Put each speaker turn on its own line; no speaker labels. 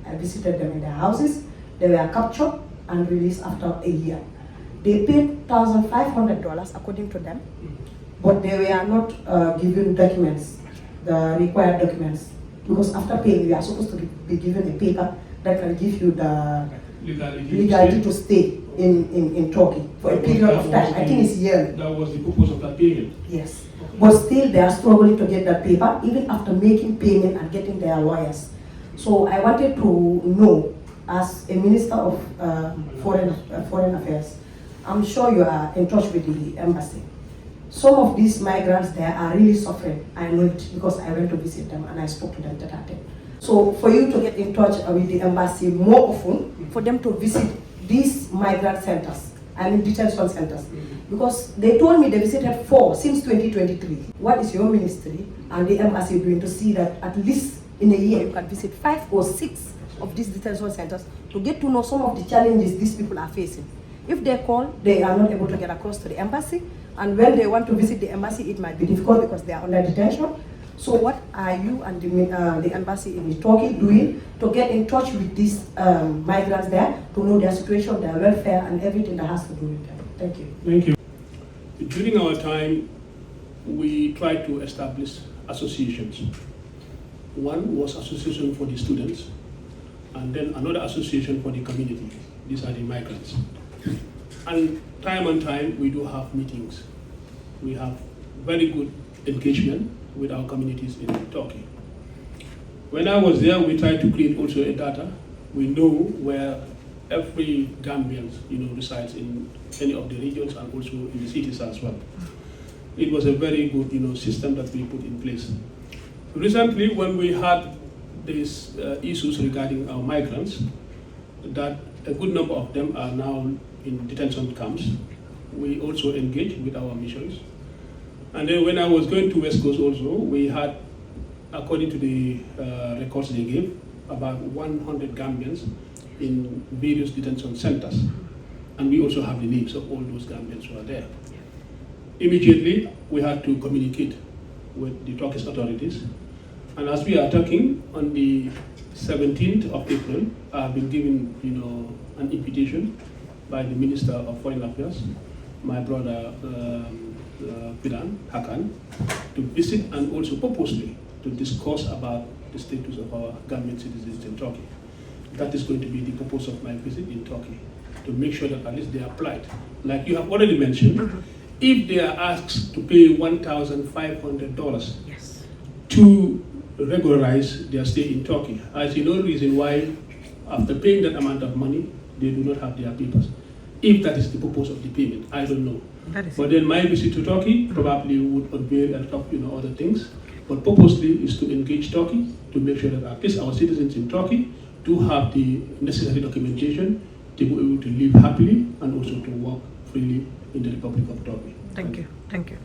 I visited them in their houses. They were captured and released after a year. They paid $1,500 according to them, but they were not given documents, the required documents, because after paying, you are supposed to be given a paper that can give you the legality to stay in Turkey for a period of time. I think it's yearly.
That was the purpose of that payment?
Yes. Okay. But still they are struggling to get that paper, even after making payment and getting their lawyers. So I wanted to know, as a Minister of Foreign Affairs, I'm sure you are in touch with the embassy. Some of these migrants there are really suffering. I know it because I went to visit them and I spoke to them that day. So for you to get in touch with the embassy more often, for them to visit these migrant centers, I mean detention centers, because they told me they visited 4 since 2023. What is your ministry and the embassy doing to see that at least in a year you can visit 5 or 6 of these detention centers to get to know some of the challenges these people are facing? If they call, they are not able to get across to the embassy, and when they want to visit the embassy, it might be difficult because they are under detention. So what are you and the embassy in Turkey doing to get in touch with these migrants there, to know their situation, their welfare, and everything that has to do with them? Thank you.
Thank you. During our time, we tried to establish associations. One was association for the students, and then another association for the community. These are the migrants. And time, we do have meetings. We have very good engagement with our communities in Turkey. When I was there, we tried to create also a data. We know where every Gambian, resides in any of the regions and also in the cities as well. It was a very good, system that we put in place. Recently, when we had these issues regarding our migrants, that a good number of them are now in detention camps, we also engaged with our missions. And then when I was going to West Coast also, we had, according to the records they gave, about 100 Gambians in various detention centers. And we also have the names of all those Gambians who are there. Immediately, we had to communicate with the Turkish authorities. And as we are talking, on the 17th of April, I've been given, an invitation by the Minister of Foreign Affairs, my brother Piran Hakan, to visit and also purposely to discuss about the status of our Gambian citizens in Turkey. That is going to be the purpose of my visit in Turkey, to make sure that at least they are applied. Like you have already mentioned, if they are asked to pay $1,500 to regularize their stay in Turkey, I see no reason why, after paying that amount of money, they do not have their papers. If that is the purpose of the payment, I don't know. But then my visit to Turkey probably would unveil and talk, other things. But purposely is to engage Turkey to make sure that at least our citizens in Turkey do have the necessary documentation to be able to live happily and also to work freely in the Republic of Turkey.
Thank you. Thank you.